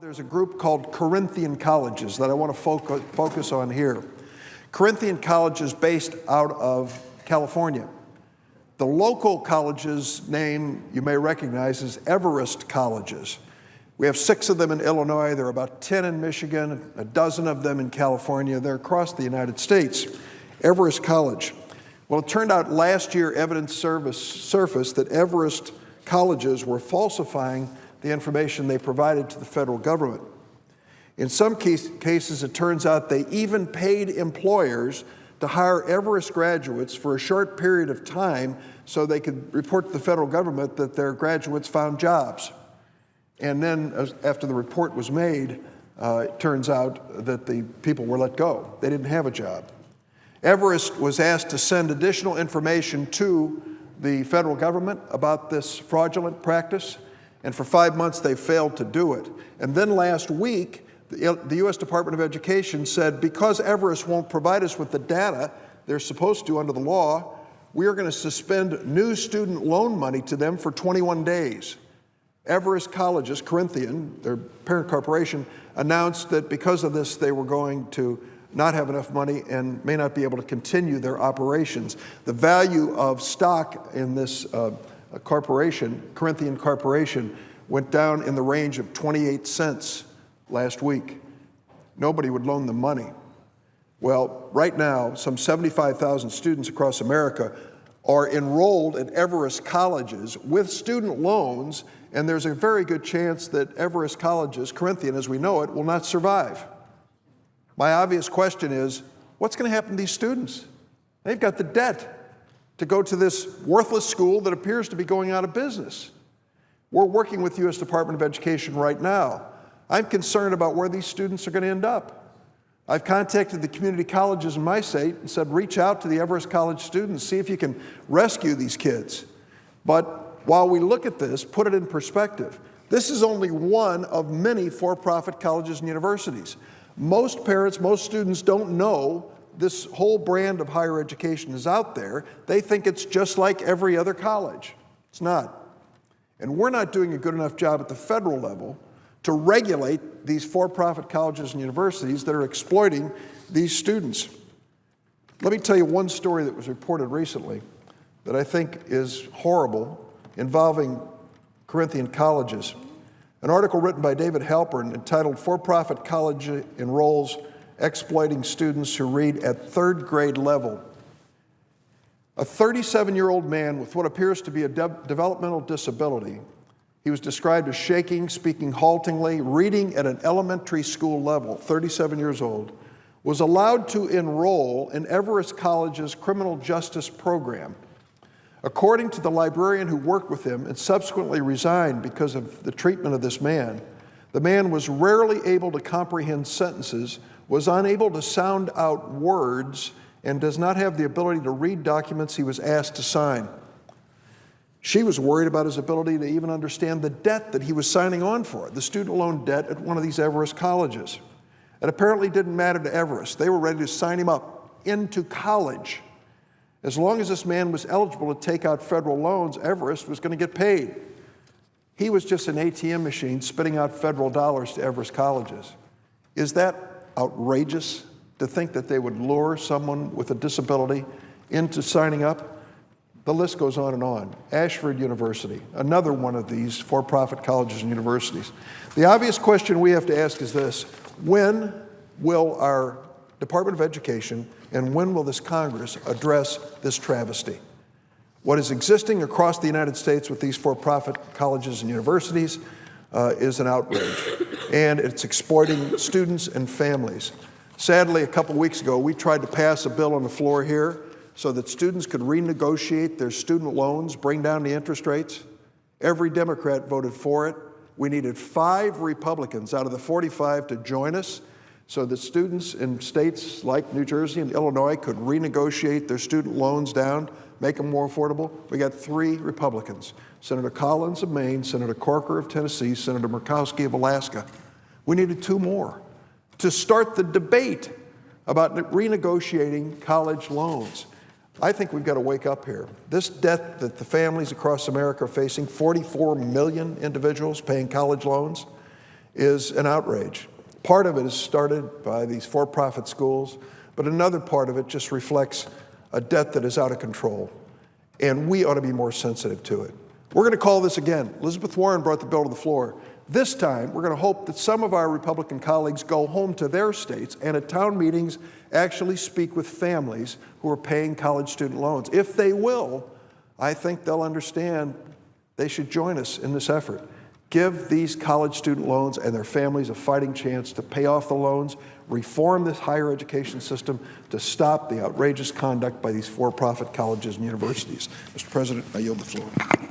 There's a group called Corinthian Colleges that I want to focus on here. Corinthian College is based out of California. The local college's name you may recognize is Everest Colleges. We have 6 of them in Illinois. There are about 10 in Michigan, a dozen of them in California. They're across the United States. Everest College. Well, it turned out last year evidence surfaced that Everest Colleges were falsifying the information they provided to the federal government. In some cases, it turns out they even paid employers to hire Everest graduates for a short period of time so they could report to the federal government that their graduates found jobs. And then, after the report was made, it turns out that the people were let go. They didn't have a job. Everest was asked to send additional information to the federal government about this fraudulent practice, and for 5 months they failed to do it. And then last week, the U.S. Department of Education said, because Everest won't provide us with the data they're supposed to under the law, we are going to suspend new student loan money to them for 21 days. Everest Colleges, Corinthian, their parent corporation, announced that because of this, they were going to not have enough money and may not be able to continue their operations. The value of stock in this corporation, Corinthian Corporation, went down in the range of 28 cents last week. Nobody would loan them money. Well, right now, some 75,000 students across America are enrolled at Everest Colleges with student loans, and there's a very good chance that Everest Colleges, Corinthian as we know it, will not survive. My obvious question is, what's going to happen to these students? They've got the debt to go to this worthless school that appears to be going out of business. We're working with the U.S. Department of Education right now. I'm concerned about where these students are going to end up. I've contacted the community colleges in my state and said, reach out to the Everest College students, see if you can rescue these kids. But while we look at this, put it in perspective. This is only one of many for-profit colleges and universities. Most parents, most students don't know this whole brand of higher education is out there. They think it's just like every other college. It's not. And we're not doing a good enough job at the federal level to regulate these for-profit colleges and universities that are exploiting these students. Let me tell you one story that was reported recently that I think is horrible involving Corinthian colleges. An article written by David Halpern entitled "For-Profit College Enrolls Exploiting Students Who Read at Third Grade Level." A 37-year-old man with what appears to be a developmental disability, he was described as shaking, speaking haltingly, reading at an elementary school level, 37 years old, was allowed to enroll in Everest College's criminal justice program. According to the librarian who worked with him and subsequently resigned because of the treatment of this man, the man was rarely able to comprehend sentences, was unable to sound out words, and does not have the ability to read documents he was asked to sign. She was worried about his ability to even understand the debt that he was signing on for, the student loan debt at one of these Everest colleges. It apparently didn't matter to Everest. They were ready to sign him up into college. As long as this man was eligible to take out federal loans, Everest was going to get paid. He was just an ATM machine spitting out federal dollars to Everest colleges. Is that outrageous to think that they would lure someone with a disability into signing up? The list goes on and on. Ashford University, another one of these for-profit colleges and universities. The obvious question we have to ask is this: when will our Department of Education and when will this Congress address this travesty? What is existing across the United States with these for-profit colleges and universities is an outrage, and it's exploiting students and families. Sadly, a couple weeks ago, we tried to pass a bill on the floor here so that students could renegotiate their student loans, bring down the interest rates. Every Democrat voted for it. We needed 5 Republicans out of the 45 to join us so that students in states like New Jersey and Illinois could renegotiate their student loans down, make them more affordable. We got 3 Republicans: Senator Collins of Maine, Senator Corker of Tennessee, Senator Murkowski of Alaska. We needed 2 more to start the debate about renegotiating college loans. I think we've got to wake up here. This debt that the families across America are facing, 44 million individuals paying college loans, is an outrage. Part of it is started by these for-profit schools, but another part of it just reflects a debt that is out of control, and we ought to be more sensitive to it. We're going to call this again. Elizabeth Warren brought the bill to the floor. This time, we're going to hope that some of our Republican colleagues go home to their states and at town meetings actually speak with families who are paying college student loans. If they will, I think they'll understand they should join us in this effort. Give these college student loans and their families a fighting chance to pay off the loans, reform this higher education system to stop the outrageous conduct by these for-profit colleges and universities. Mr. President, I yield the floor.